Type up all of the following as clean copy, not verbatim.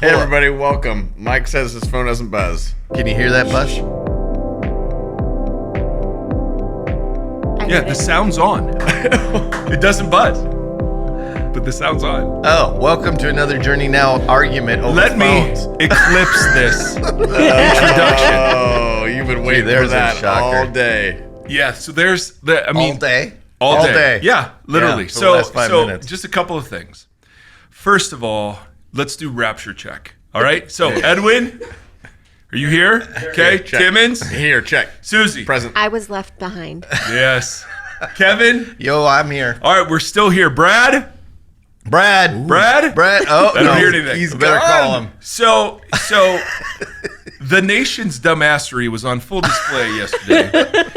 Hey everybody, welcome. Mike says his phone doesn't buzz. Can you hear that buzz? Yeah, the sound's on. It doesn't buzz, but the sound's on. Oh, welcome to another Journey Now argument over Let phones. me eclipse this introduction. Oh, you've been waiting for that all day. Yeah, so there's all day? All day. Yeah, literally. Yeah, for the last 5 minutes. Just a couple of things. First of all, let's do rapture check. All right? So, Edwin, are you here? Okay. Check. Timmons? Here, check. Suzie? Present. I was left behind. Yes. Kevin? Yo, I'm here. All right, we're still here. Brad? Brad? Brad? Oh, I don't hear anything. He's better call him. So the nation's dumbassery was on full display yesterday,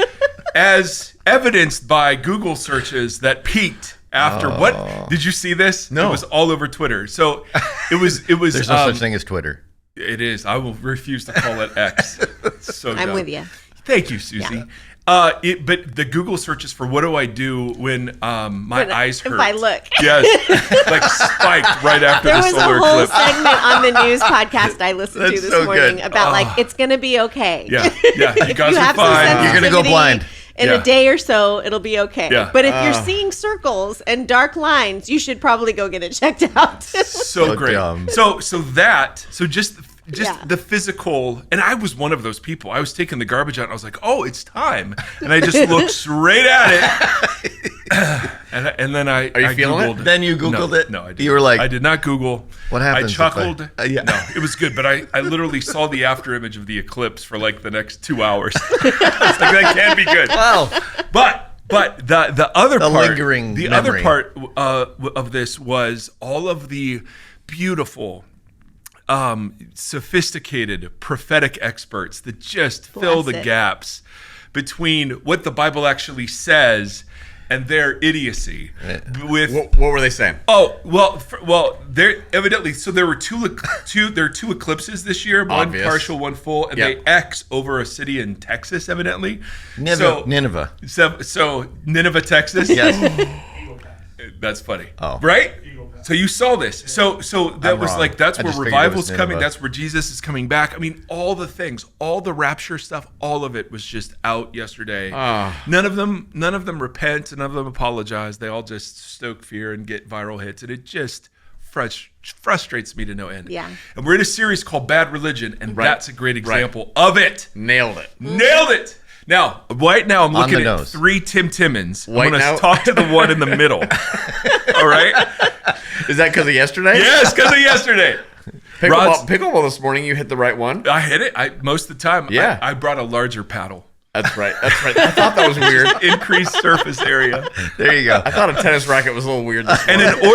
as evidenced by Google searches that peaked after what? Did you see this? No. It was all over Twitter. So it was. There's no such thing as Twitter. It is. I will refuse to call it X. It's so I'm dumb. with you. Thank you, Suzie. But the Google searches for what do I do when my eyes hurt? If I look. Yes, like spiked right after There the was a solar whole eclipse. segment on the news podcast I listened to That's this so morning good. about like it's gonna be okay. Yeah, you guys you are have some fine. You're gonna go sensitivity, blind. In Yeah. a day or so, it'll be okay. Yeah. But if you're seeing circles and dark lines, you should probably go get it checked out. So great. dumb. So just Yeah. the physical, and I was one of those people. I was taking the garbage out and I was like, oh, it's time. And I just looked straight at it. and then I Are you feeling Googled it? Then you Googled it? No, I didn't. You were like, I did not Google. what happens I if chuckled. yeah. No, it was good, but I literally saw the after image of the eclipse for like the next 2 hours. I was like, that can't be good. Wow. But the other The part, lingering the memory. other part of this was all of the beautiful, sophisticated prophetic experts that just fill the Bless it. gaps between what the Bible actually says and their idiocy. With What were they saying? there evidently. So there were two eclipses this year, one Obvious. partial, one full, and Yep. they X over a city in Texas, evidently. Nineveh. So Nineveh, Texas. Yes. That's funny. Oh. Right? So you saw this. So that I'm was wrong. like that's I where just figured it revival's was coming. Nineveh. That's where Jesus is coming back. I mean, all the things, all the rapture stuff, all of it was just out yesterday. None of them repent, none of them apologize. They all just stoke fear and get viral hits, and it just frustrates me to no end. Yeah. And we're in a series called Bad Religion, and that's a great example of it. Nailed it. Nailed it. Now, right now, I'm looking the at nose. 3 Timmons. I'm White going to now? talk to the one in the middle. All right? Is that because of yesterday? Yes, because of yesterday. Rod's- Pickleball this morning, you hit the right one. I hit it. Most of the time, Yeah. I brought a larger paddle. That's right. I thought that was weird. Increased surface area. There you go. I thought a tennis racket was a little weird this And morning. in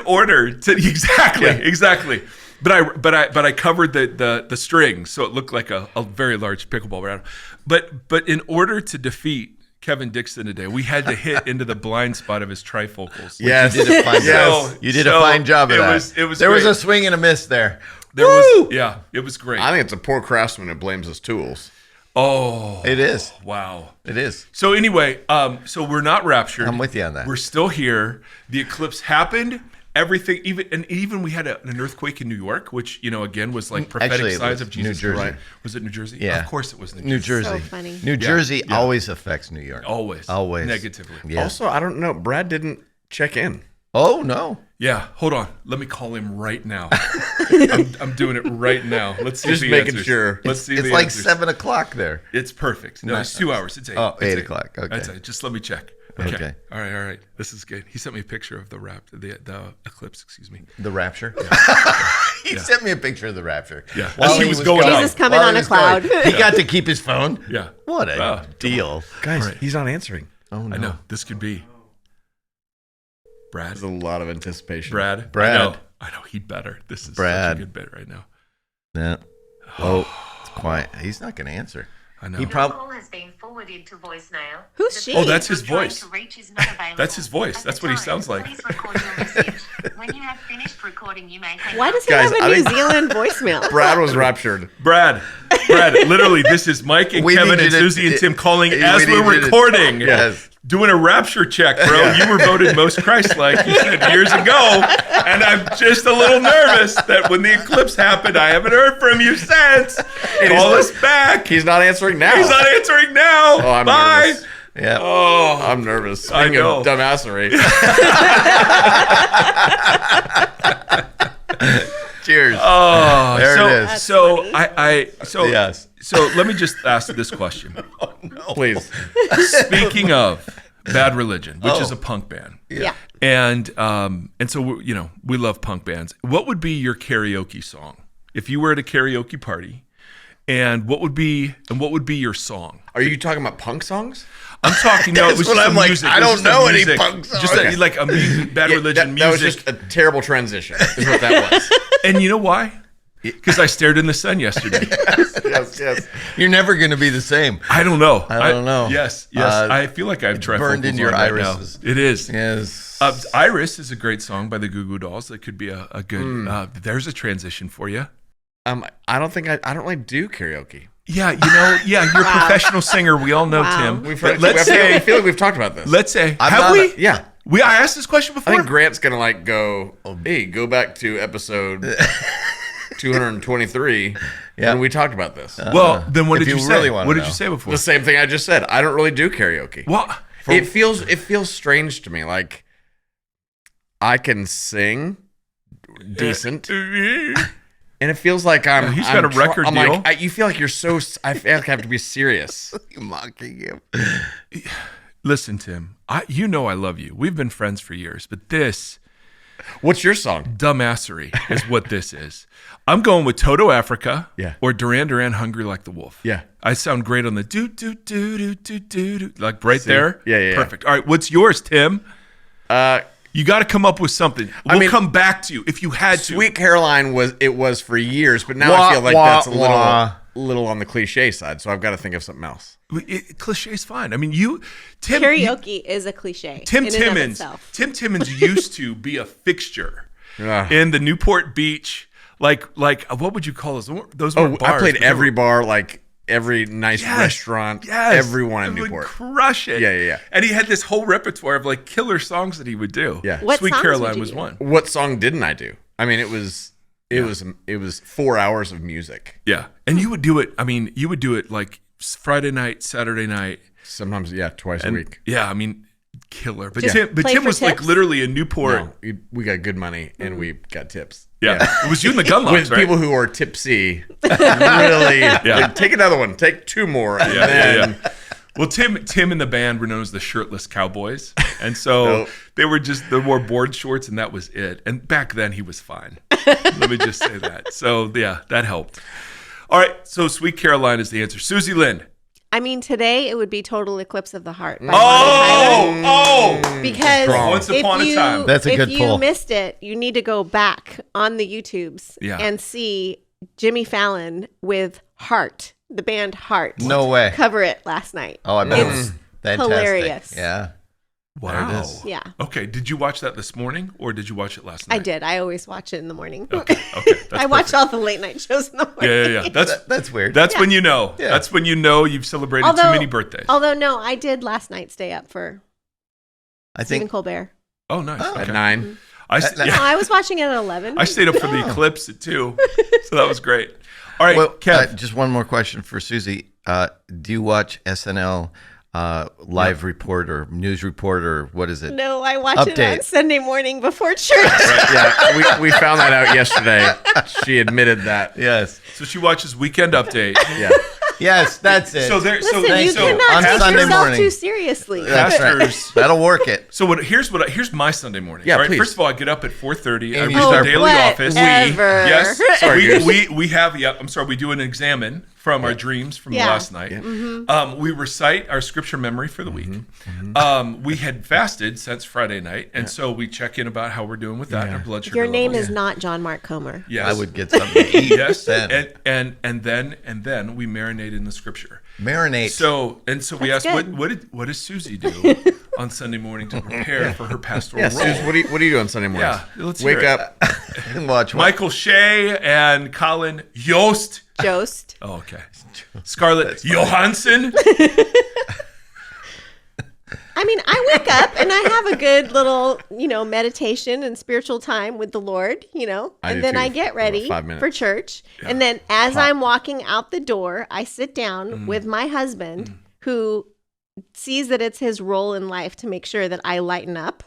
order to exactly. But I covered the strings, so it looked like a very large pickleball round. But in order to defeat Kevin Dixon today, we had to hit into the blind spot of his trifocals. Yes. You did a fine job. So- You did so a fine job of it that. was there was great. a swing and a miss there. It was great. I think it's a poor craftsman who blames his tools. Oh, It is. wow. It is. So anyway, so we're not raptured. I'm with you on that. We're still here. The eclipse happened. Everything, even we had an earthquake in New York, which again was like prophetic Actually, it signs was of Jesus. New Jersey. Right? Was it New Jersey? Yeah. Of course it was New Jersey. So funny. New Jersey always affects New York. Always negatively. Yeah. Also, I don't know. Brad didn't check in. Oh, no. Yeah. Hold on. Let me call him right now. I'm doing it right now. Let's see. Just if he making answers. sure. Let's see. It's if he like answers. 7 o'clock there. It's perfect. No, it's 2 hours. It's 8. Oh, It's 8 o'clock. Okay. That's it. Just let me check. Okay. All right. This is good. He sent me a picture of the eclipse. Excuse me. The rapture? He sent me a picture of the rapture. Yeah. While As he was going Jesus out. coming While on he a was cloud. going. He got to keep his phone? Yeah. What a Wow. deal. Guys, All right. he's not answering. Oh, no. I know. This could be Brad. There's a lot of anticipation. Brad. Brad. I know. He'd better. This is Brad. such a good bit right now. No. Oh, it's quiet. He's not going to answer. I know. He Your probably. call has been forwarded to voicemail. Who's The she? Oh, that's his person you're trying voice. to reach is not available. That's his voice. At That's the what he time, sounds like. Please record your message. When you have finished recording, you may hang Why up. does he Guys, have a I New think- Zealand voicemail? Brad was raptured. Brad, literally, this is Mike and We Kevin need and you to- Susie and Tim calling we as need we're you to- recording. Yes. Doing a rapture check, bro. You were voted most Christ-like, you said years ago. And I'm just a little nervous that when the eclipse happened, I haven't heard from you since. Call us back. He's not answering now. He's not answering now. Oh, I'm Bye. nervous. Yeah. Oh, I'm nervous. I Speaking know. of dumbassery. Cheers. Oh, There so, it is. That's So funny. Yes. So let me just ask this question. Please. Speaking of Bad Religion, which is Oh. a punk band, Yeah. and so we love punk bands. What would be your karaoke song if you were at a karaoke party? And what would be your song? Are you talking about punk songs? I'm talking. No, it That's was what just I'm a like, music. I It was don't just a know any music. punk songs. Just Okay. like a music, Bad Religion that was music. just a terrible transition, is what that was. And you know why? Because I stared in the sun yesterday. yes. You're never going to be the same. I don't know. I don't know. Yes. I feel like I have trifocals burned into your on right now. irises. It is. Yes. Iris is a great song by the Goo Goo Dolls. That could be a good. There's a transition for you. I don't think I don't really do karaoke. Yeah, you're a professional singer. We all know Wow. Tim. We've But heard. let's I say, feel like we've talked about this. let's say, I'm have not we? Yeah. I asked this question I before. think Grant's gonna like go. Hey, go back to episode 223. Yeah. When we talked about this. Well, then what If did you you say? really wanna What did know. you say before? The same thing I just said. I don't really do karaoke. Well, It feels strange to me. Like I can sing decent, and it feels like I'm. He's got a record I'm deal. Like, you feel like you're so. I feel like I have to be serious. You're mocking him. listen, Tim. I love you. We've been friends for years, but this What's your song? dumbassery is what this is. I'm going with Toto Africa, Yeah. or Duran Duran, Hungry Like the Wolf. Yeah. I sound great on the do do do do do do, like right there. Yeah. Perfect. All right, what's yours, Tim? You got to come up with something. We'll come back to you if you had to. Sweet Caroline was for years, but now Wah, I feel like wah, that's a wah. little on the cliche side. So I've got to think of something else. Cliché's fine. I mean, Tim. Karaoke is a cliche. Tim in and of Timmons. itself. Tim Timmons used to be a fixture Ugh. in the Newport Beach. Like what would you call those? Those were bars. I played but they every were- bar, like every nice Yes, restaurant, yes. everyone in He would Newport. crush it. Yeah. And he had this whole repertoire of like killer songs that he would do. Yeah. What Sweet songs Caroline would you was do? one. What song didn't I do? I mean, it was 4 hours of music. Yeah. And you would do it. I mean, you would do it like Friday night, Saturday night. Sometimes, twice a week. Yeah. I mean, killer. But Just Tim play Tim for was like tips? literally in Newport. No, we got good money and we got tips. Yeah. It was you and the gun locks, With right? people who are tipsy, really, like, take another one, take two more, and then Well, Tim and the band were known as the Shirtless Cowboys, and so they wore board shorts, and that was it. And back then, he was fine. Let me just say that. So yeah, that helped. All right, so Sweet Caroline is the answer. Suzie Lind. I mean, today it would be Total Eclipse of the Heart. By Bonnie Tyler. Because Strong. Once upon a time. That's a good if pull. you missed it, you need to go back on the YouTubes Yeah. and see Jimmy Fallon with Heart, the band Heart. No way. Cover it last night. Oh, I bet It's it's fantastic. hilarious. Yeah. Wow. There it is. Yeah, Okay, did you watch that this morning, or did you watch it last night? I did. I always watch it in the morning. Okay, that's I watch all the late night shows in the morning. Yeah. That's weird. That's when you know. Yeah. That's when you know you've celebrated too many birthdays. Although, no, I did last night stay up for I Stephen think Colbert. Oh, nice. Oh. at Okay. 9. No, I was watching it at 11. I stayed up for the eclipse at 2, so that was great. All right, Well, Kev. just one more question for Susie. Do you watch SNL live report or news report or what is it? No, I watch it Update. on Sunday morning before church. Yeah, we found that out yesterday. She admitted that. Yes. So she watches Weekend Update. Yeah. Yes, that's it. So there. Listen, so you so cannot on take Sunday yourself morning. too seriously. That's right. pastors- That'll work it. So here's my Sunday morning. Yeah, all right. please. First of all, I get up at 4:30. I And read you the start- daily office. Whatever. Yes. Sorry, Goose. we have. Yeah. I'm sorry. We do an examine from our dreams from Yeah. last night. We recite our scripture memory for the week. We had fasted since Friday night, and so we check in about how we're doing with that. And our blood sugar Your name levels. is not John Mark Comer. Yes. I would get something to eat. Yes. Then. And then we marinate in the scripture. Marinate. So we That's asked, good. what does Susie do on Sunday morning to prepare for her pastoral Yeah, role. Suze, what do you do on Sunday mornings? Yeah, let's Wake hear it. up. And watch what? Michael Shea and Colin Yost. Jost. Oh, okay. Scarlett Johansson. I mean, I wake up and I have a good little, meditation and spiritual time with the Lord, I and do then too, I get for ready 5 minutes. for church. And then as I'm walking out the door, I sit down with my husband who sees that it's his role in life to make sure that I lighten up.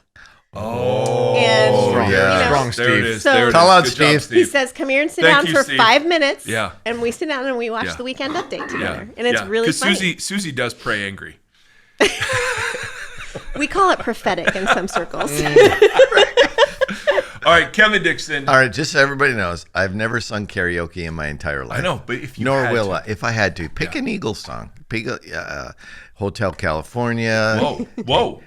Oh, And, Strong, yeah. strong There it Steve. is. So- There it is. Call out Good job, Steve. He says, come here and sit Thank down you, for Steve. 5 minutes. Yeah. And we sit down and we watch Yeah. the weekend update together. Yeah. And it's really because funny. Suzie does pray angry. We call it prophetic in some circles. All right, Kevin Dixon. All right, just so everybody knows, I've never sung karaoke in my entire life. I know, but if you Nor had will to. I. If I had to, pick an Eagles song. Pick Hotel California. Whoa.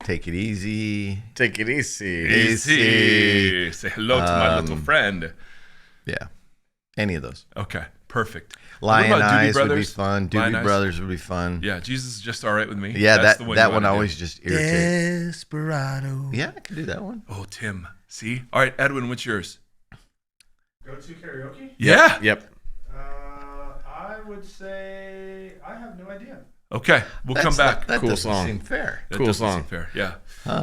Take it easy. Take it easy. Easy. Say hello to my little friend. Yeah, any of those. Okay, perfect. Lion What about Doobie Eyes would be Brothers? fun. Lion Doobie Eyes? Brothers would be fun. Yeah, Jesus is just all right with me. Yeah, That's that the that you one wanna do. always just irritates. Desperado. Yeah, I can do that one. Oh, Tim. See? All right, Edwin, what's yours? Go to karaoke? Yeah. Yep. I would say I have no idea. Okay, we'll come back. That Cool doesn't song. seem fair. That cool doesn't song. seem fair. Yeah.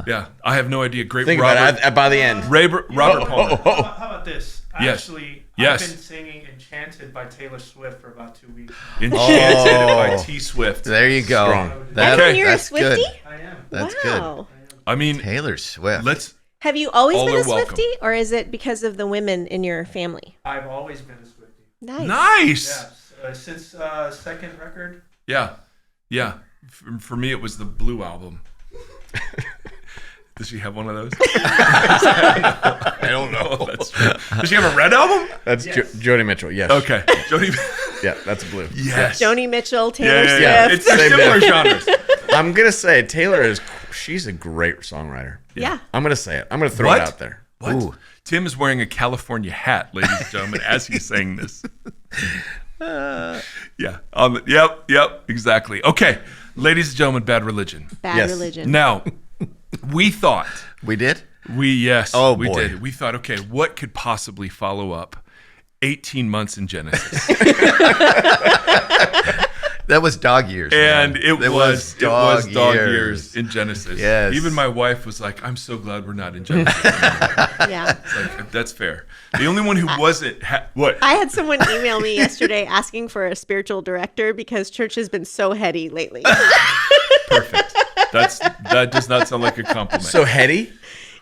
Yeah. I have no idea. Great Think Robert. about it by the end. Robert Palmer. How about this? Yes. Actually, Yes. I've been singing Enchanted by Taylor Swift for about 2 weeks. Enchanted Oh. by T Swift. There you go. Strong. That, Okay. You're a that's good. Swiftie? I am. That's wow. I mean, good. Taylor Swift. let's. Have you always All been are a welcome. Swiftie, or is it because of the women in your family? I've always been a Swiftie. Nice. Nice. Yeah, since second record. Yeah. Yeah. For me, it was the Blue album. Does she have one of those? I don't know. That's true. Does she have a red album? That's Joni Mitchell. Yes. Okay. Jody. Yeah, that's blue. Yes. Joni Mitchell, Taylor Yeah. Swift. It's they're Same similar there. genres. I'm gonna say Taylor she's a great songwriter. Yeah. I'm gonna say it. I'm gonna throw What? it out there. What? Ooh. Tim is wearing a California hat, ladies and gentlemen, as he's saying this. Yeah. Yep. Exactly. Okay. Ladies and gentlemen, Bad Religion. Bad Yes. religion. Now, we thought, We did? we Oh, we boy. did. We thought, okay, what could possibly follow up 18 months in Genesis? That was dog years. And man. it was dog years in Genesis. Yes. Even my wife was like, I'm so glad we're not in Genesis anymore. Yeah. It's like, that's fair. The only one who wasn't, what? I had someone email me yesterday asking for a spiritual director because church has been so heady lately. Perfect. That does not sound like a compliment. So heady?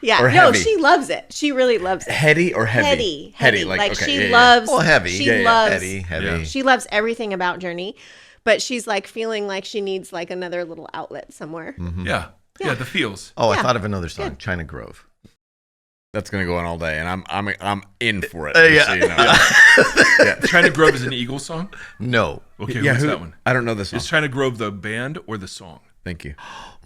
Yeah. Or No, heavy? she loves it. She really loves it. Heady or heavy? Heady. Like, Like okay, she yeah, yeah. loves. Well, heavy. She Yeah, yeah. loves. Heavy. Yeah. She loves everything about Journey, but she's like feeling like she needs like another little outlet somewhere. yeah, the feels. Oh, I Yeah. thought of another song, China Grove. That's gonna go on all day, and I'm in for it. Yeah. just so you know. China Grove is an Eagle song? No. Okay, Yeah, what's who- that one? I don't know this song. Is China Grove the band or the song? Thank you.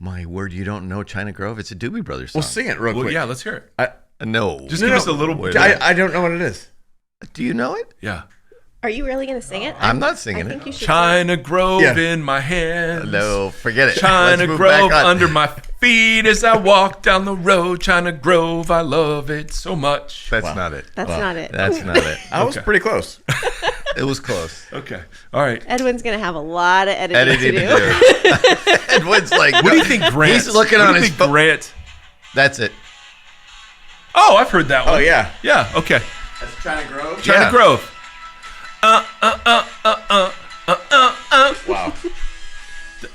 My word, you don't know China Grove? It's a Doobie Brothers song. Well, sing it real Well, quick. yeah, let's hear it. No. Just give us a little bit. I don't know what it is. Do you know it? Yeah. Are you really going to sing it? I'm not I singing think it. you should. China Grove Yeah. in my hands. No, forget it. China Let's move Grove back on. under my feet as I walk down the road. China Grove, I love it so much. That's not it. That's not it. That's not it. I was pretty close. It was close. Okay. All right. Edwin's going to have a lot of editing Edited to to do. do. Edwin's like, What do you think, Grant? He's looking What on do you his think, phone. Grant? That's it. Oh, I've heard that one. Oh yeah. Yeah. Okay. That's China Grove. China Yeah. Grove. Wow.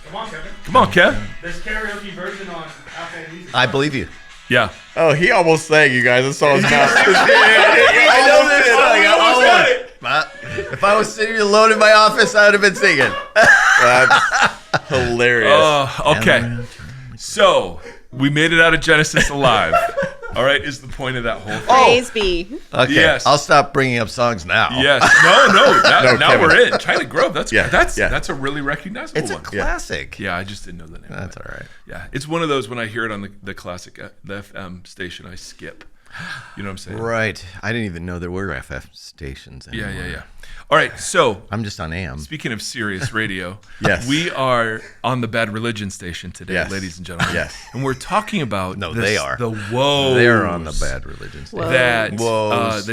Come on, Kevin. Come on, Kev. There's karaoke version on Apple Music. I believe you. Yeah. Oh, he almost sang, you guys. I saw his mouth. I know this song. I almost almost- had it. If I was sitting alone in my office, I would have been singing. That's hilarious. Oh, okay. So we made it out of Genesis alive. All right, is the point of that whole thing. Praise be. Okay, Yes. I'll stop bringing up songs now. Yes. No. Now Kevin. we're in China Grove. That's Yeah, That's yeah. a really recognizable It's a one. classic. Yeah, I just didn't know the name. That's of it. all right. Yeah, it's one of those when I hear it on the classic the FM station, I skip. You know what I'm saying? Right. I didn't even know there were FF stations anymore. Yeah. All right, so I'm just on AM. speaking of serious radio, Yes. we are on the Bad Religion station today, Yes. ladies and gentlemen. Yes. And we're talking about they are. the woes. They're on the Bad Religion station. That Woes.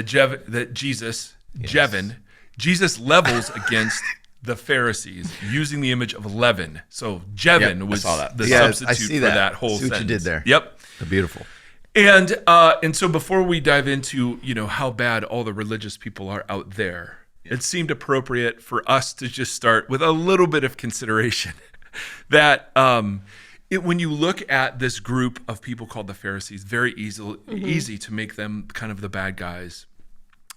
Jesus levels against the Pharisees using the image of leaven. So Jevin Yep, I was saw that. the Yeah, I substitute see for that. that whole See what you sentence. did there. Yep. Beautiful. And so before we dive into, how bad all the religious people are out there, it seemed appropriate for us to just start with a little bit of consideration that when you look at this group of people called the Pharisees, very easy to make them kind of the bad guys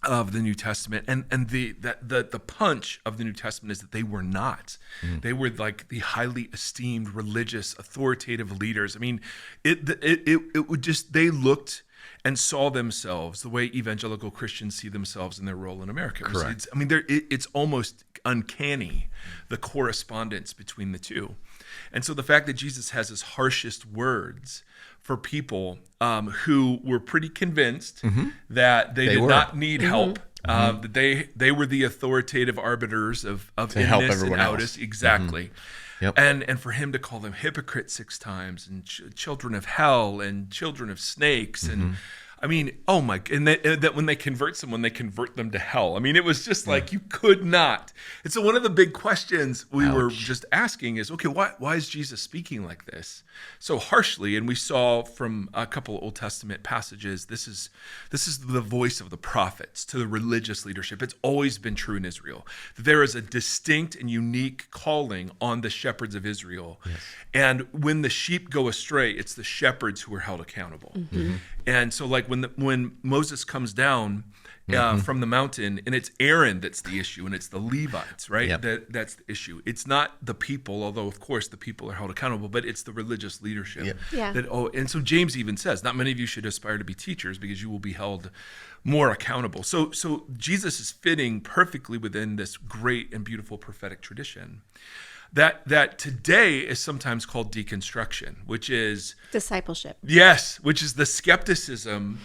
of the New Testament, and the punch of the New Testament is that they were not. They were like the highly esteemed religious authoritative leaders. I mean, it would just, they looked and saw themselves the way evangelical Christians see themselves in their role in America. Correct. It's almost uncanny, the correspondence between the two. And so the fact that Jesus has his harshest words for people who were pretty convinced that they did not need help, that they were the authoritative arbiters of help inness everyone and else. outus. Exactly. Yep. And for him to call them hypocrites 6 times and children of hell and children of snakes and I mean, oh my, and that when they convert someone, they convert them to hell. I mean, it was just like you could not. And so one of the big questions we were just asking is, okay, why is Jesus speaking like this so harshly? And we saw from a couple of Old Testament passages, this is the voice of the prophets to the religious leadership. It's always been true in Israel that there is a distinct and unique calling on the shepherds of Israel. Yes. And when the sheep go astray, it's the shepherds who are held accountable. And so like when Moses comes down from the mountain, and it's Aaron that's the issue, and it's the Levites, right? Yep. That's the issue. It's not the people, although of course the people are held accountable, but it's the religious leadership. Yep. Yeah. And so James even says, not many of you should aspire to be teachers because you will be held more accountable. So Jesus is fitting perfectly within this great and beautiful prophetic tradition. That today is sometimes called deconstruction, which is Discipleship. yes, which is the skepticism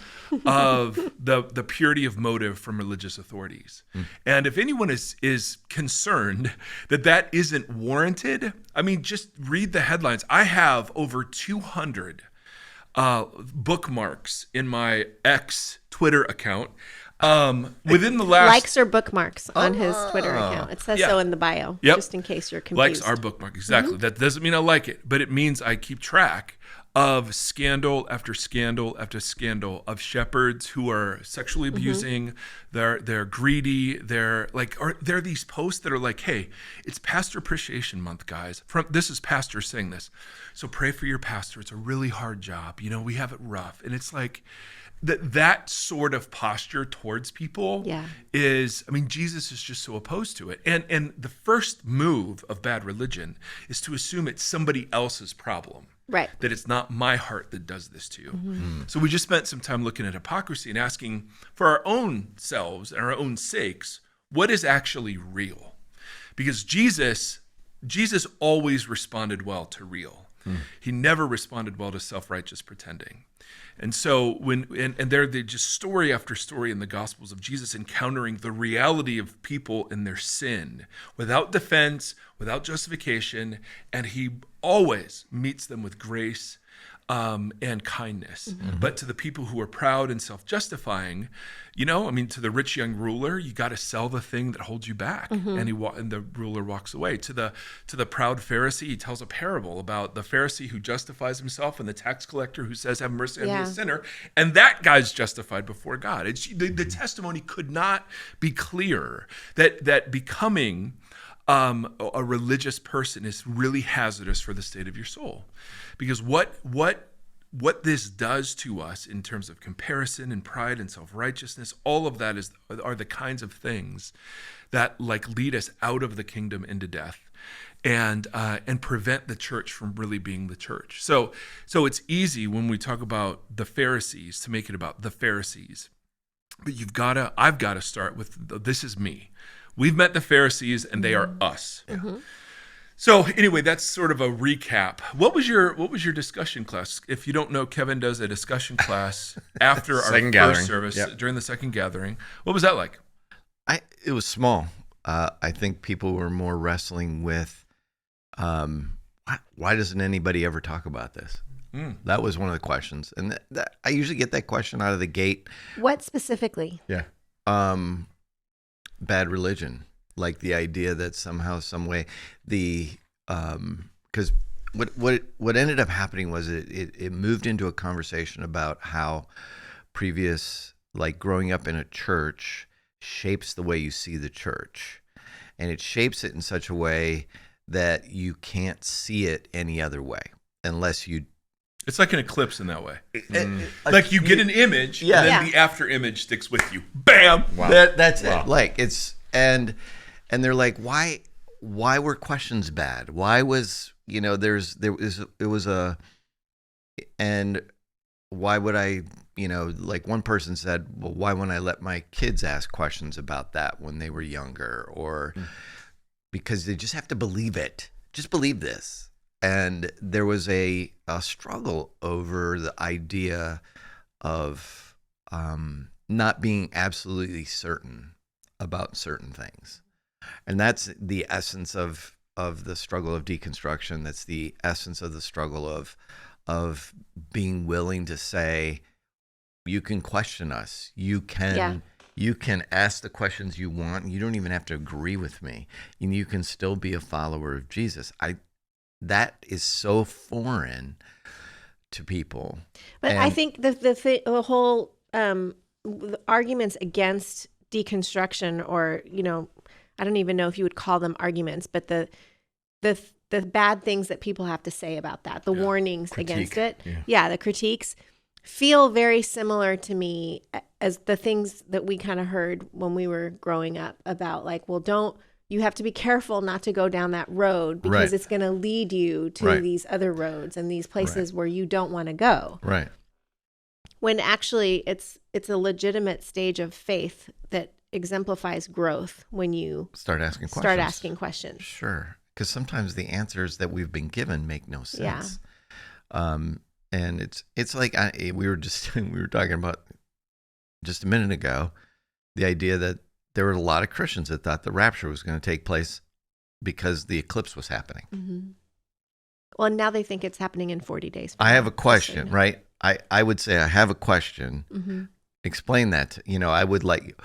of the purity of motive from religious authorities. And if anyone is concerned that isn't warranted, I mean, just read the headlines. I have over 200 bookmarks in my X Twitter account. Within the last Likes or bookmarks on his Twitter account. It says so in the bio, just in case you're confused. likes our bookmark, exactly. That doesn't mean I like it, but it means I keep track of scandal after scandal after scandal of shepherds who are sexually abusing. They're greedy. There are these posts that are like, hey, it's Pastor Appreciation Month, guys. This is pastors saying this, so pray for your pastor. It's a really hard job. We have it rough, and it's like. That sort of posture towards people is, I mean, Jesus is just so opposed to it. And the first move of bad religion is to assume it's somebody else's problem. Right. That it's not my heart that does this to you. So we just spent some time looking at hypocrisy and asking for our own selves and our own sakes, what is actually real? Because Jesus always responded well to real. He never responded well to self-righteous pretending. And so there's just story after story in the Gospels of Jesus encountering the reality of people in their sin without defense, without justification, and he always meets them with grace and kindness. But to the people who are proud and self-justifying, to the rich young ruler, you got to sell the thing that holds you back, and the ruler walks away. To the proud Pharisee, he tells a parable about the Pharisee who justifies himself and the tax collector who says, "Have mercy on me, a sinner," and that guy's justified before God. The testimony could not be clearer that becoming a religious person is really hazardous for the state of your soul, because what this does to us in terms of comparison and pride and self-righteousness, all of that are the kinds of things that lead us out of the kingdom into death and prevent the church from really being the church. So it's easy when we talk about the Pharisees to make it about the Pharisees, but I've got to start with this is me. We've met the Pharisees and they are us. So anyway, that's sort of a recap. What was your discussion class? If you don't know, Kevin does a discussion class after our Second first gathering. service Yep. during the second gathering. What was that like? It was small. I think people were more wrestling with why doesn't anybody ever talk about this? That was one of the questions, and I usually get that question out of the gate. What specifically? Yeah. Bad religion, like the idea that somehow, some way, because what ended up happening was it moved into a conversation about how previous, like growing up in a church, shapes the way you see the church, and it shapes it in such a way that you can't see it any other way unless you. It's like an eclipse in that way. Like you get an image, and then the after image sticks with you. Bam! Wow. That's it. Like it's and they're like, why were questions bad? Why was it was a and why would I like one person said, well, why wouldn't I let my kids ask questions about that when they were younger, or because they just have to believe it. Just believe this. And there was a struggle over the idea of not being absolutely certain about certain things. And that's the essence of the struggle of deconstruction. That's the essence of the struggle of being willing to say, you can question us. You can ask the questions you want. You don't even have to agree with me. And you can still be a follower of Jesus. That is so foreign to people. But I think the whole the arguments against deconstruction, or I don't even know if you would call them arguments, but the bad things that people have to say about that, the warnings against it, the critiques feel very similar to me as the things that we kind of heard when we were growing up about, like, well, you have to be careful not to go down that road because it's going to lead you to these other roads and these places where you don't want to go. Right. When actually it's a legitimate stage of faith that exemplifies growth when you start asking questions. Sure. Because sometimes the answers that we've been given make no sense. And it's like we were talking about just a minute ago, the idea that there were a lot of Christians that thought the rapture was going to take place because the eclipse was happening. Mm-hmm. Well, now they think it's happening in 40 days. I have a question, right? I would say I have a question. Mm-hmm. Explain that. I would like,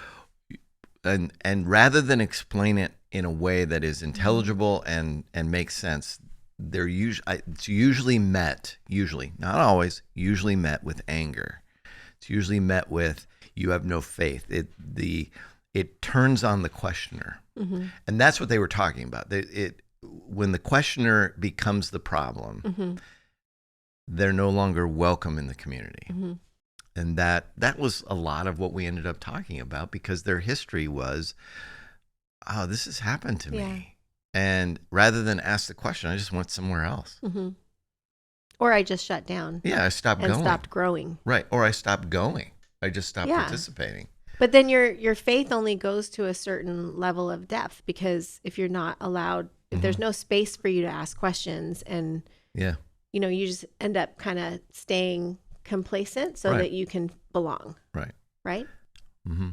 and rather than explain it in a way that is intelligible and makes sense, it's usually met, not always, usually met with anger. It's usually met with, you have no faith. It turns on the questioner. Mm-hmm. And that's what they were talking about. When the questioner becomes the problem, they're no longer welcome in the community. Mm-hmm. And that was a lot of what we ended up talking about, because their history was, oh, this has happened to me. And rather than ask the question, I just went somewhere else. Mm-hmm. Or I just shut down. Yeah, I stopped going. And stopped growing. Right. Or I stopped going. I just stopped participating. But then your faith only goes to a certain level of depth, because if you're not allowed, if there's no space for you to ask questions, and you just end up kind of staying complacent so that you can belong. Right. Mm-hmm.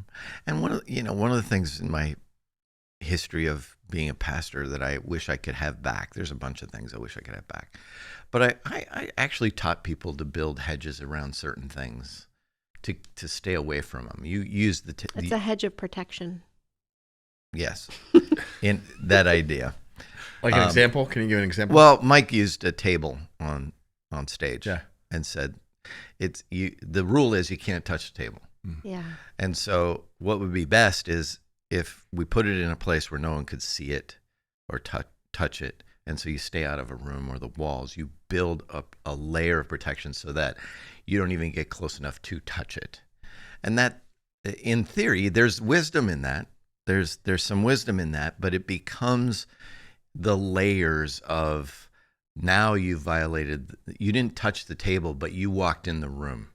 And one of the things in my history of being a pastor that I wish I could have back, there's a bunch of things I wish I could have back, but I actually taught people to build hedges around certain things. To stay away from them. You use it's a hedge of protection. Yes, in that idea. Like an example? Can you give an example? Well, Mike used a table on stage, and said, the rule is you can't touch the table. Yeah. And so, what would be best is if we put it in a place where no one could see it or touch it, and so you stay out of a room or the walls. You build up a layer of protection so that you don't even get close enough to touch it. And that, in theory, there's wisdom in that. There's some wisdom in that, but it becomes the layers of, now you didn't touch the table, but you walked in the room.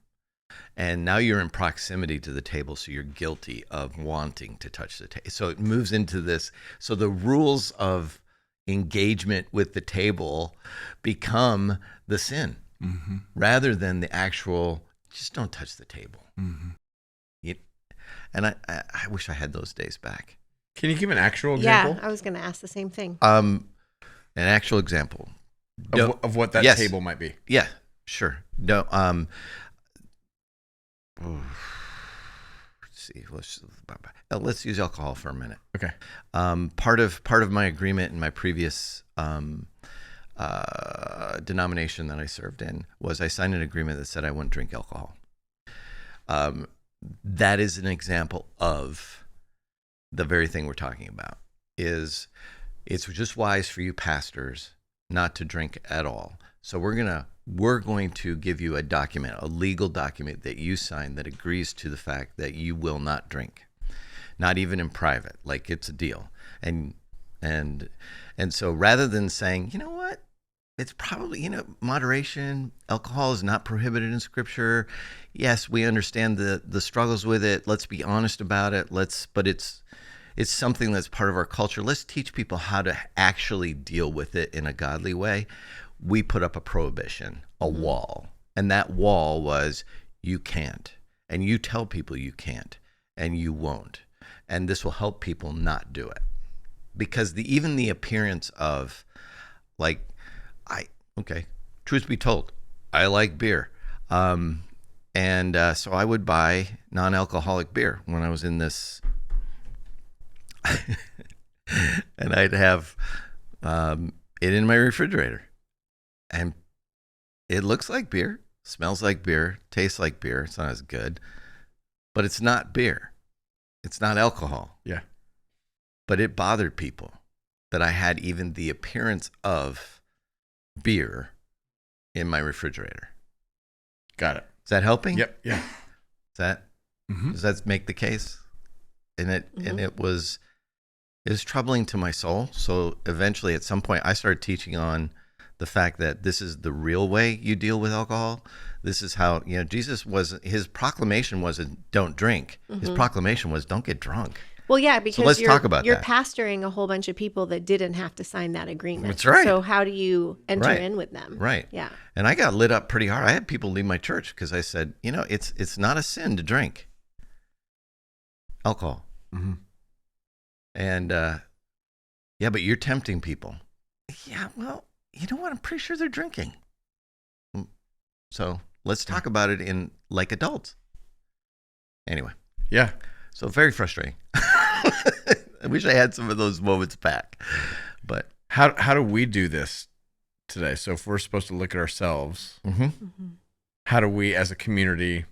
And now you're in proximity to the table, so you're guilty of wanting to touch the table. So it moves into this. So the rules of engagement with the table become the sin rather than the actual, just don't touch the table. And I wish I had those days back. Can you give an actual example? Yeah, I was going to ask the same thing. An actual example Of what that table might be. Yeah, sure. No. Let's see. Let's use alcohol for a minute. Okay. Part of my agreement in my previous denomination that I served in was I signed an agreement that said I wouldn't drink alcohol. That is an example of the very thing we're talking about. Is it's just wise for you pastors not to drink at all. So we're going to give you a document, a legal document that you sign that agrees to the fact that you will not drink, not even in private, like it's a deal. And so rather than saying, you know what, it's probably, moderation, alcohol is not prohibited in Scripture. Yes, we understand the struggles with it. Let's be honest about it. But it's something that's part of our culture. Let's teach people how to actually deal with it in a godly way. We put up a prohibition, a wall. And that wall was, you can't. And you tell people you can't, and you won't. And this will help people not do it. Because even the appearance of, truth be told, I like beer. So I would buy non-alcoholic beer when I was in this. And I'd have it in my refrigerator. And it looks like beer, smells like beer, tastes like beer. It's not as good, but it's not beer. It's not alcohol. Yeah. But it bothered people that I had even the appearance of beer in my refrigerator. Got it. Is that helping? Yep. Yeah. Does that make the case? And it was troubling to my soul. So eventually, at some point, I started teaching on the fact that this is the real way you deal with alcohol. This is how, Jesus his proclamation wasn't don't drink. His proclamation was don't get drunk. Well, yeah, because so let's talk about you're that. pastoring a whole bunch of people that didn't have to sign that agreement. That's right. So how do you enter in with them? Right. Yeah. And I got lit up pretty hard. I had people leave my church because I said, it's not a sin to drink alcohol. And but you're tempting people. Yeah, well, you know what? I'm pretty sure they're drinking. So let's talk about it in like adults. Anyway. Yeah. So very frustrating. I wish I had some of those moments back. But how do we do this today? So if we're supposed to look at ourselves, how do we as a community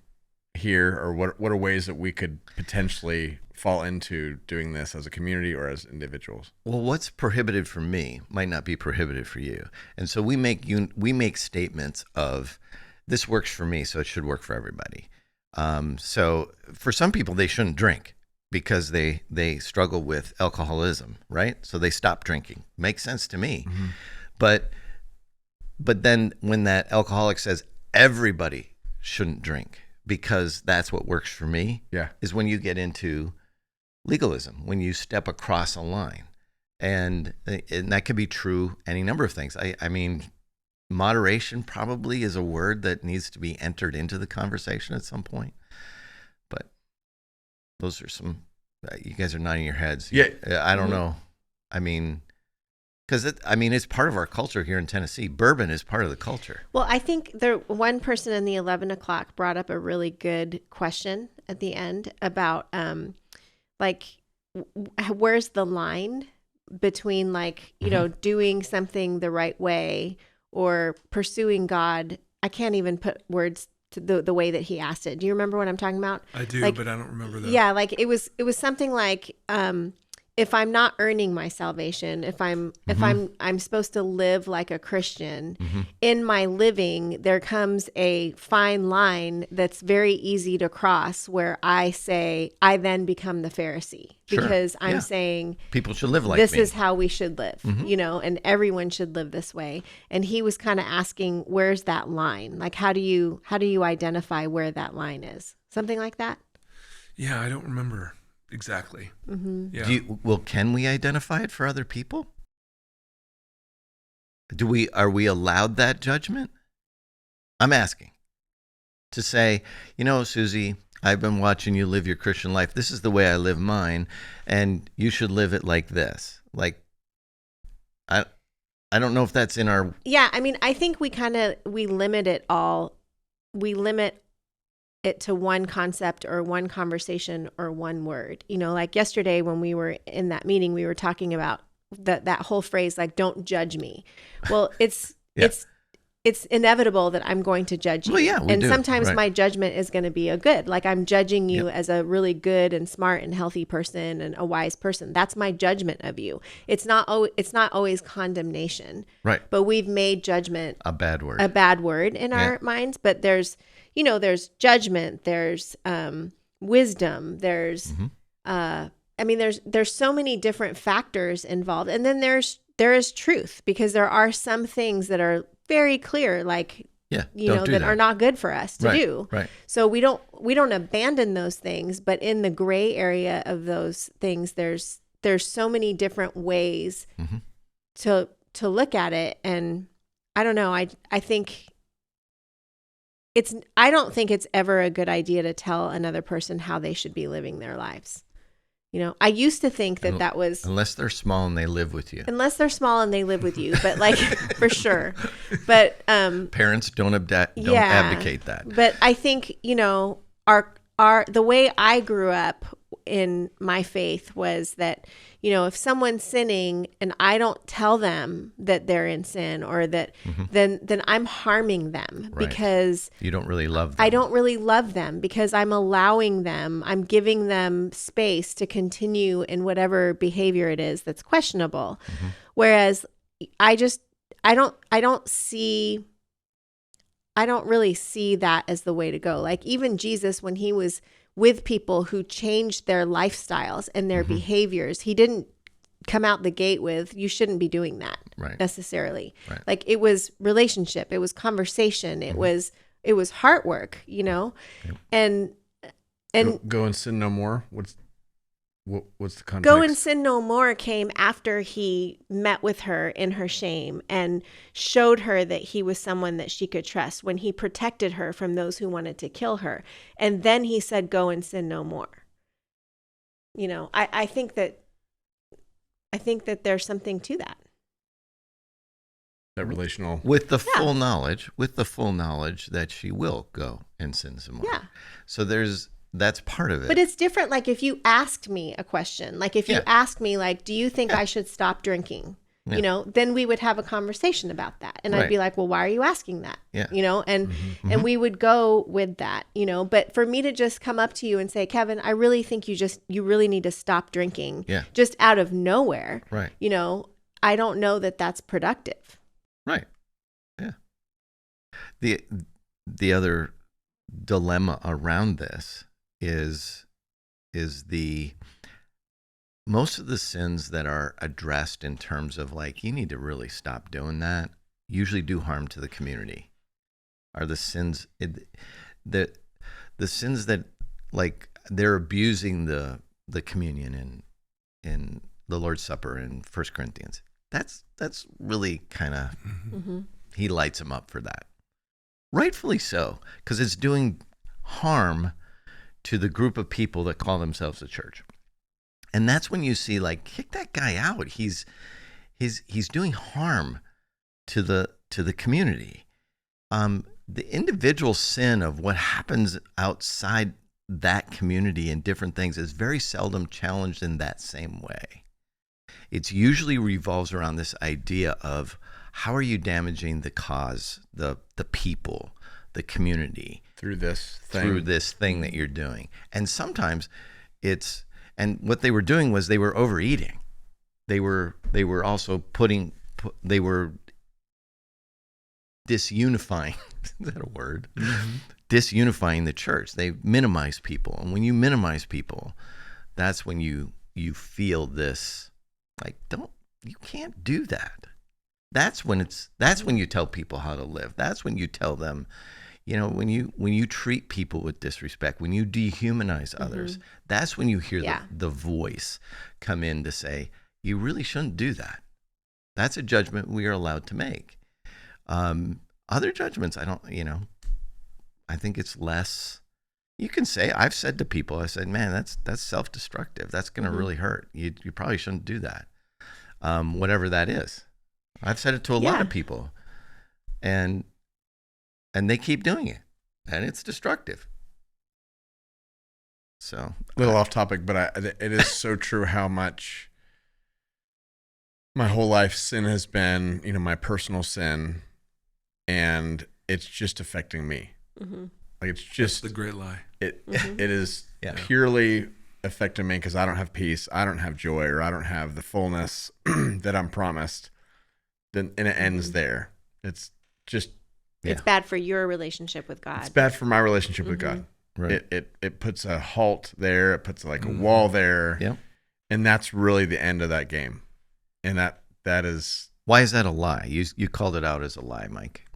here, or what are ways that we could potentially fall into doing this as a community or as individuals? Well, what's prohibited for me might not be prohibited for you. And so we make statements of, this works for me, so it should work for everybody. So for some people, they shouldn't drink because they struggle with alcoholism, right? So they stop drinking. Makes sense to me. But then when that alcoholic says everybody shouldn't drink because that's what works for me, is when you get into legalism, when you step across a line. And that could be true any number of things. I mean, moderation probably is a word that needs to be entered into the conversation at some point. But those are some, you guys are nodding your heads. Yeah. I don't know. I mean, because it's part of our culture here in Tennessee. Bourbon is part of the culture. Well, I think one person in the 11 o'clock brought up a really good question at the end about where's the line between doing something the right way or pursuing God. I can't even put words to the way that he asked it. Do you remember what I'm talking about? I do, but I don't remember that. Yeah, it was something like, if I'm not earning my salvation, if I'm supposed to live like a Christian, in my living there comes a fine line that's very easy to cross where I then become the Pharisee because I'm saying people should live like this me. is how we should live, and everyone should live this way. And he was kind of asking, where's that line? Like, how do you identify where that line is? Something like that. Yeah, I don't remember. Exactly. Yeah. Can we identify it for other people? Are we allowed that judgment? I'm asking. To say, Suzie, I've been watching you live your Christian life. This is the way I live mine, and you should live it like this. Like, I don't know if that's in our. Yeah, I mean, I think we limit it all. We limit it to one concept or one conversation or one word. Like yesterday when we were in that meeting, we were talking about that whole phrase, like, don't judge me. Well, it's inevitable that I'm going to judge you. Well, yeah, and sometimes my judgment is going to be a good, like I'm judging you as a really good and smart and healthy person and a wise person. That's my judgment of you. It's not always condemnation. Right. But we've made judgment a bad word in our minds. But there's judgment, there's wisdom, there's there's so many different factors involved. And then there is truth, because there are some things that are very clear, like, that are not good for us to do. Right. So we don't abandon those things, but in the gray area of those things, there's so many different ways to look at it. And I don't know, I don't think it's ever a good idea to tell another person how they should be living their lives. I used to think that was... Unless they're small and they live with you. But like, for sure. But... Parents don't advocate that. But I think, the way I grew up in my faith was that, if someone's sinning and I don't tell them that they're in sin, or that then I'm harming them, because you don't really love them. I don't really love them, because I'm allowing them, I'm giving them space to continue in whatever behavior it is that's questionable. Whereas I don't really see that as the way to go. Like even Jesus, when he was with people who changed their lifestyles and their behaviors, he didn't come out the gate with, you shouldn't be doing that necessarily. Right. Like it was relationship, it was conversation, it was heart work, and go and sin no more. What's the context? Go and sin no more came after he met with her in her shame and showed her that he was someone that she could trust, when he protected her from those who wanted to kill her. And then he said, go and sin no more. I think that there's something to that. That relational. With the full knowledge that she will go and sin some more. Yeah. So that's part of it. But it's different. Like if you asked me a question, like if you asked me, like, do you think I should stop drinking? Yeah. Then we would have a conversation about that. And I'd be like, well, why are you asking that? Yeah. And we would go with that, but for me to just come up to you and say, Kevin, I really think you really need to stop drinking just out of nowhere. Right. I don't know that that's productive. Right. Yeah. The other dilemma around this is the most of the sins that are addressed in terms of like, you need to really stop doing that, usually do harm to the community, are the sins the sins that, like, they're abusing the communion in the Lord's Supper in 1 Corinthians. That's really kind of he lights him up for that, rightfully so, because it's doing harm to the group of people that call themselves a church. And that's when you see, like, kick that guy out. He's doing harm to the community. The individual sin of what happens outside that community and different things is very seldom challenged in that same way. It usually revolves around this idea of, how are you damaging the cause, the people, the community through this thing that you're doing. And sometimes and what they were doing was they were overeating. They were also they were disunifying. Is that a word? Disunifying the church. They minimize people. And when you minimize people, that's when you feel this, like, you can't do that. That's when you tell people how to live. That's when you tell them, when you treat people with disrespect, when you dehumanize others, that's when you hear the voice come in to say, you really shouldn't do that. That's a judgment we are allowed to make. Other judgments, I think it's less. You can say, I've said to people, I said, man, that's self-destructive. That's going to really hurt. You probably shouldn't do that. Whatever that is. I've said it to a lot of people, and they keep doing it, and it's destructive. So a little off topic, but it is so true how much my whole life sin has been, my personal sin, and it's just affecting me. Mm-hmm. Like it's just the great lie. It is purely affecting me because I don't have peace, I don't have joy, or I don't have the fullness that I'm promised. And it ends there. It's just it's bad for your relationship with God. It's bad for my relationship with God. Right. It puts a halt there. It puts like a wall there. Yeah. And that's really the end of that game. And that is. Why is that a lie? You called it out as a lie, Mike.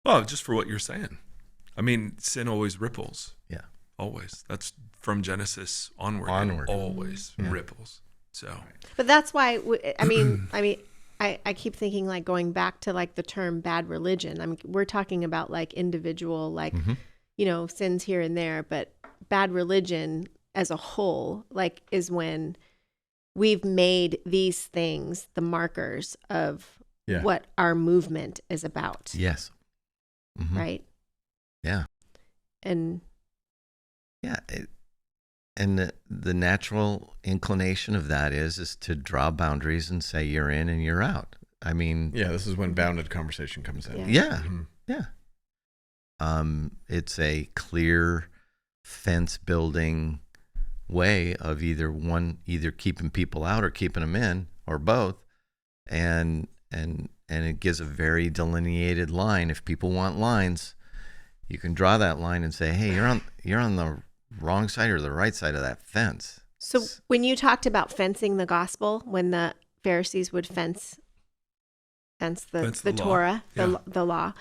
Well, just for what you're saying. I mean, sin always ripples. Yeah. Always. That's from Genesis onward. It always ripples. So. But that's why. I keep thinking like going back to like the term bad religion. I mean, we're talking about like individual, like, sins here and there, but bad religion as a whole, like, is when we've made these things the markers of what our movement is about. Yes. Mm-hmm. Right. Yeah. And and the natural inclination of that is to draw boundaries and say you're in and you're out. I mean, this is when bounded conversation comes in. Yeah. It's a clear fence building way of either keeping people out or keeping them in, or both, and it gives a very delineated line. If people want lines, you can draw that line and say, hey, you're on the wrong side or the right side of that fence. So when you talked about fencing the gospel, when the Pharisees would fence the Torah, the law,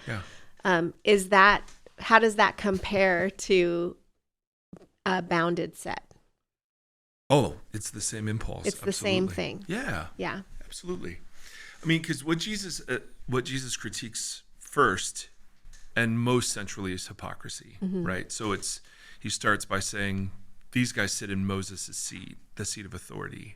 is that, how does that compare to a bounded set? Oh, it's the same impulse. It's the same thing. Yeah. Yeah. Absolutely. I mean, because what Jesus critiques first and most centrally is hypocrisy, right? So he starts by saying, these guys sit in Moses' seat, the seat of authority.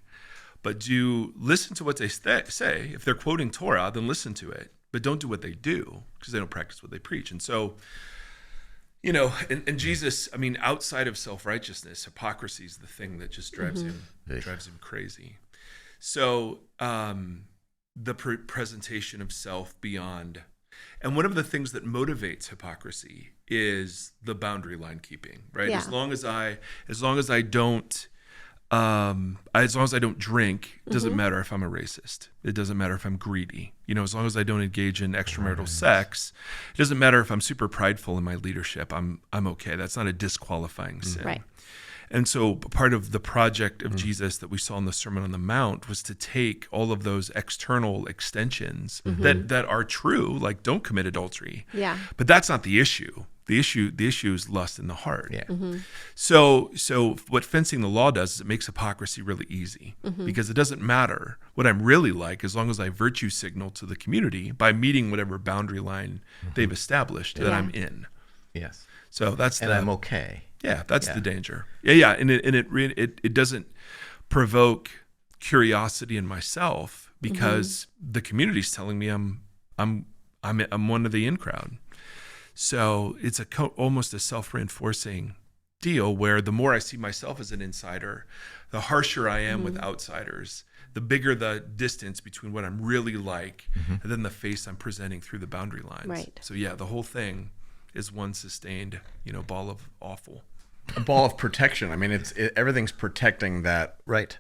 But do listen to what they say. If they're quoting Torah, then listen to it. But don't do what they do, because they don't practice what they preach. And so, and Jesus, I mean, outside of self-righteousness, hypocrisy is the thing that just drives him crazy. So the presentation of self beyond. And one of the things that motivates hypocrisy is the boundary line keeping, right? Yeah. As long as I don't drink, it doesn't matter if I'm a racist. It doesn't matter if I'm greedy. As long as I don't engage in extramarital sex, it doesn't matter if I'm super prideful in my leadership. I'm okay. That's not a disqualifying sin. Right. And so part of the project of Jesus that we saw in the Sermon on the Mount was to take all of those external extensions that are true, like don't commit adultery. Yeah. But that's not the issue. The issue is lust in the heart. Yeah. So what fencing the law does is it makes hypocrisy really easy because it doesn't matter what I'm really like as long as I virtue signal to the community by meeting whatever boundary line they've established that I'm in. Yes. So I'm okay. Yeah, that's the danger. Yeah, and it doesn't provoke curiosity in myself because the community's telling me I'm one of the in crowd. So it's almost a self-reinforcing deal where the more I see myself as an insider, the harsher I am with outsiders, the bigger the distance between what I'm really like and then the face I'm presenting through the boundary lines. Right. So yeah, the whole thing is one sustained, ball of awful. A ball of protection. I mean, everything's protecting that. Right.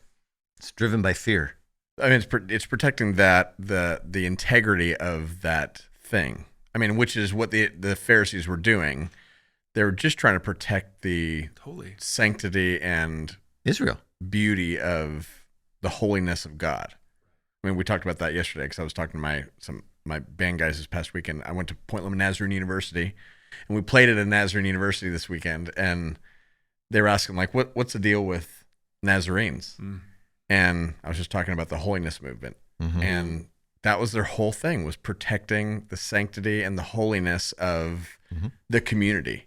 It's driven by fear. I mean, it's protecting that the integrity of that thing. I mean, which is what the Pharisees were doing. They were just trying to protect the sanctity and Israel beauty of the holiness of God. I mean, we talked about that yesterday because I was talking to my band guys this past weekend. I went to Point Loma Nazarene University, and we played at a Nazarene University this weekend, and they were asking, like, what's the deal with Nazarenes? And I was just talking about the holiness movement and that was their whole thing, was protecting the sanctity and the holiness of the community.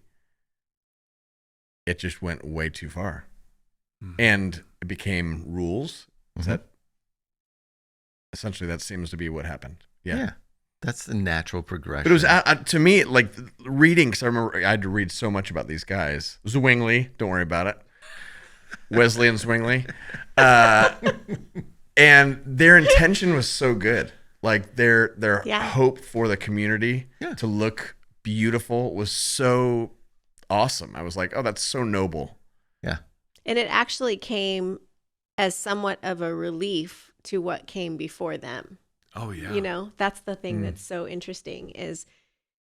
It just went way too far. And it became rules. Is that essentially, that seems to be what happened. Yeah. That's the natural progression. But it was, to me, like reading, because I remember I had to read so much about these guys. Zwingli, don't worry about it. Wesley and Zwingli. And their intention was so good. Like their hope for the community to look beautiful was so awesome. I was like, oh, that's so noble. Yeah. And it actually came as somewhat of a relief to what came before them. Oh, yeah. You know, that's the thing that's so interesting is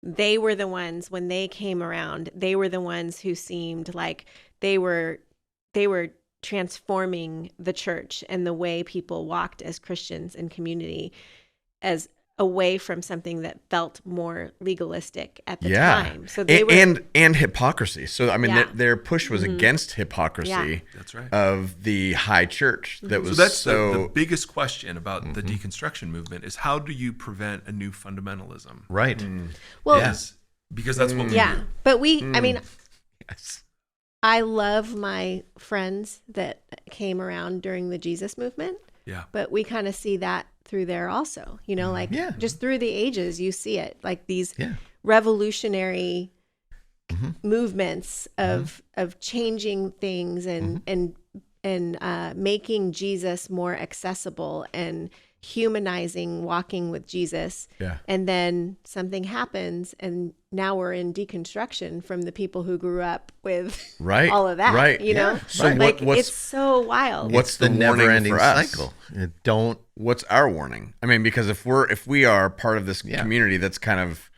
they were the ones, when they came around, they were the ones who seemed like they were transforming the church and the way people walked as Christians in community as away from something that felt more legalistic at the time. So they and hypocrisy. So I mean, their push was against hypocrisy. That's right. Of the high church. That was so that's the biggest question about the deconstruction movement is how do you prevent a new fundamentalism? Right. Well, yes, because that's what we do. But I mean, I love my friends that came around during the Jesus movement. Yeah. But we kind of see that through there also, you know, like just through the ages, you see it, like these revolutionary movements of changing things and making Jesus more accessible and humanizing walking with Jesus. Yeah. And then something happens and now we're in deconstruction from the people who grew up with all of that, you know? So like it's so wild. What's the never-ending cycle? What's our warning? I mean, because if we are part of this community that's kind of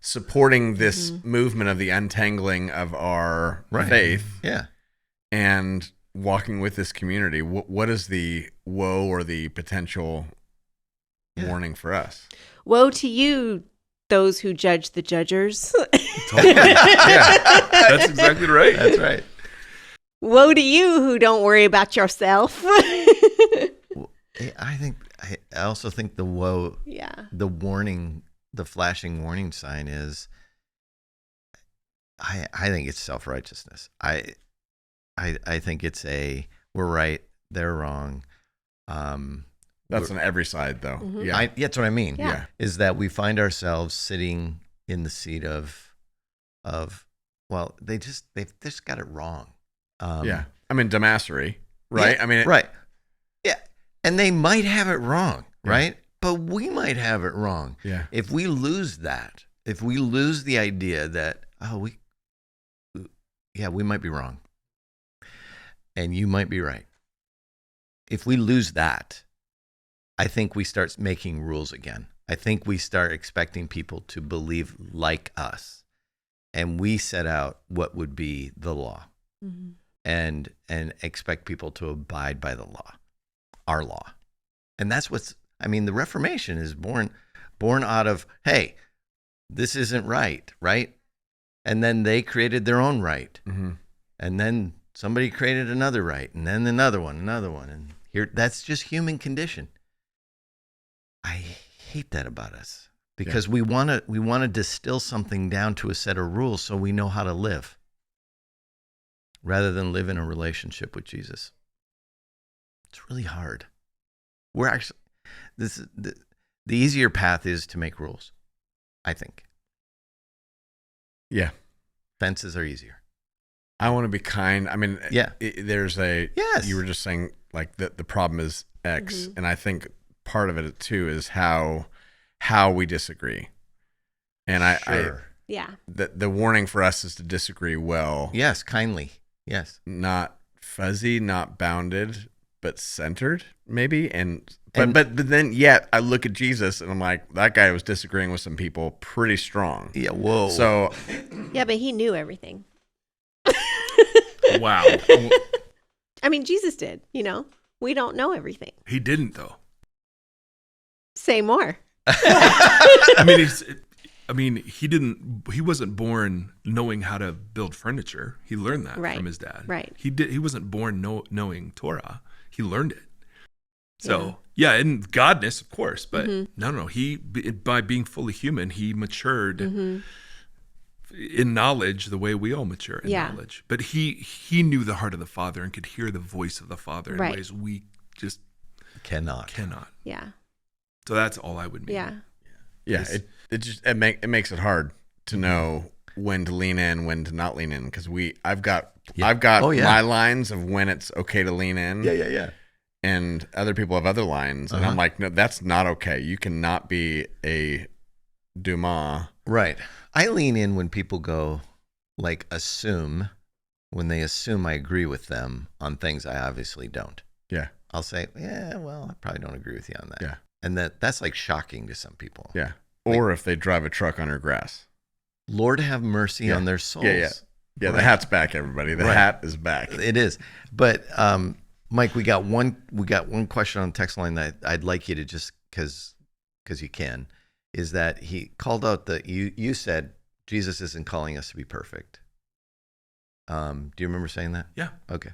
supporting this movement of the untangling of our faith, and walking with this community, what is the woe or the potential warning for us? Woe to you, those who judge the judgers. Totally. That's exactly right. That's right. Woe to you who don't worry about yourself. I also think the woe, the warning, the flashing warning sign is, I think it's self-righteousness. I think it's we're right, they're wrong. That's on every side, though. Yeah, that's what I mean. Yeah, is that we find ourselves sitting in the seat of, well, they've just got it wrong. I mean, Damassery, right? Yeah, I mean, right. Yeah, and they might have it wrong, right? But we might have it wrong. Yeah. If we lose that, if we lose the idea that we might be wrong. And you might be right. If we lose that, I think we start making rules again. I think we start expecting people to believe like us. And we set out what would be the law and expect people to abide by the law, our law. And that's the Reformation is born out of, hey, this isn't right? And then they created their own right. And then somebody created another right, and then another one, and here that's just human condition. I hate that about us because we want to distill something down to a set of rules so we know how to live, rather than live in a relationship with Jesus. It's really hard. We're actually the easier path is to make rules, I think. Yeah, fences are easier. I want to be kind. I mean, there's you were just saying like the problem is X. And I think part of it too is how we disagree. And the warning for us is to disagree well. Yes. Kindly. Yes. Not fuzzy, not bounded, but centered maybe. But then yet I look at Jesus and I'm like, that guy was disagreeing with some people pretty strong. Yeah. Whoa. So. Yeah, but he knew everything. Wow. I mean, Jesus did, you know. We don't know everything. He didn't, though. Say more. He wasn't born knowing how to build furniture. He learned that from his dad. Right. He wasn't born knowing Torah. He learned it. So and godness, of course, but no. He, by being fully human, he matured in knowledge the way we all mature in knowledge. But he knew the heart of the Father and could hear the voice of the Father in ways we just cannot. Yeah. So that's all I would mean. Yeah. Yeah. It makes it hard to know when to lean in, when to not lean in, because I've got my lines of when it's okay to lean in. Yeah. And other people have other lines, and I'm like, no, that's not okay. You cannot be a Dumas. Right. I lean in when people go, like, when they assume I agree with them on things I obviously don't. Yeah. I'll say, yeah, well, I probably don't agree with you on that. Yeah. And that's like shocking to some people. Yeah. Or if they drive a truck on your grass. Lord have mercy on their souls. Yeah. Yeah, the hat's back, everybody. The hat is back. It is. But Mike, we got one question on the text line that I'd like you to just because you can, is that he called out you said Jesus isn't calling us to be perfect. Do you remember saying that? Yeah. Okay.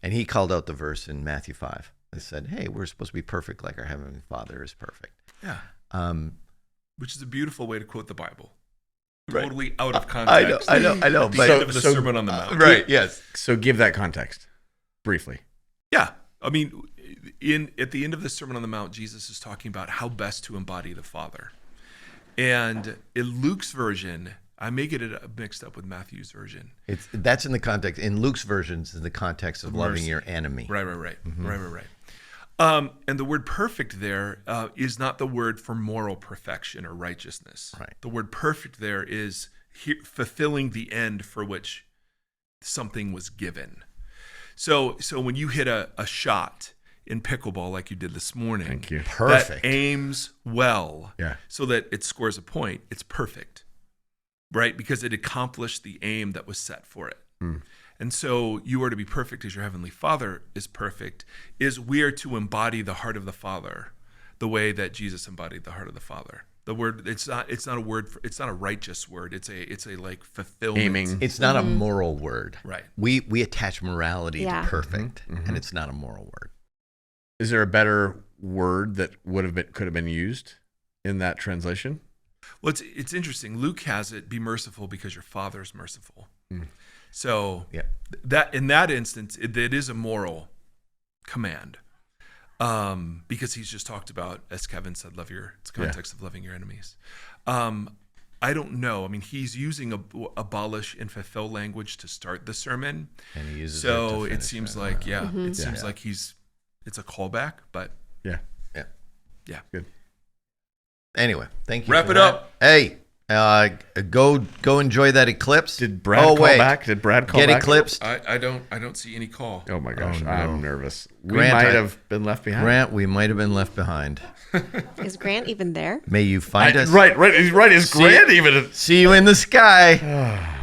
And he called out the verse in Matthew 5 that said, "Hey, we're supposed to be perfect like our heavenly Father is perfect." Yeah. Which is a beautiful way to quote the Bible. Right. Totally out of context. I know. At the end of the Sermon on the Mount. Right. Yes. So give that context briefly. Yeah. I mean, at the end of the Sermon on the Mount, Jesus is talking about how best to embody the Father. And in Luke's version, I may get it mixed up with Matthew's version. That's in the context. In Luke's version, it's in the context of loving your enemy. Right. Mm-hmm. Right. And the word perfect there is not the word for moral perfection or righteousness. Right. The word perfect there is fulfilling the end for which something was given. So when you hit a shot in pickleball like you did this morning, thank you. Perfect. That aims well, so that it scores a point, it's perfect, right? Because it accomplished the aim that was set for it. And so you are to be perfect as your heavenly Father is perfect, is we are to embody the heart of the Father the way that Jesus embodied the heart of the Father. The word, it's not a righteous word. It's a like fulfillment. Aiming. It's not a moral word. Right. We attach morality to perfect, and it's not a moral word. Is there a better word that could have been used in that translation? Well, it's interesting. Luke has it, be merciful because your Father is merciful. So that in that instance, it is a moral command. Because he's just talked about, as Kevin said, it's the context of loving your enemies. I don't know. I mean, he's using abolish and fulfill language to start the sermon. And he uses so it it seems like, it seems like it's a callback, but yeah. Good. Anyway, thank you. Wrap it up. Hey, go enjoy that eclipse. Did Brad call back? Did Brad call get back? eclipsed? I don't see any call. Oh my gosh, no. I'm nervous. Grant, we might have been left behind. Grant, we might have been left behind. Is Grant even there? May you find us. Right. Is Grant even? See you in the sky.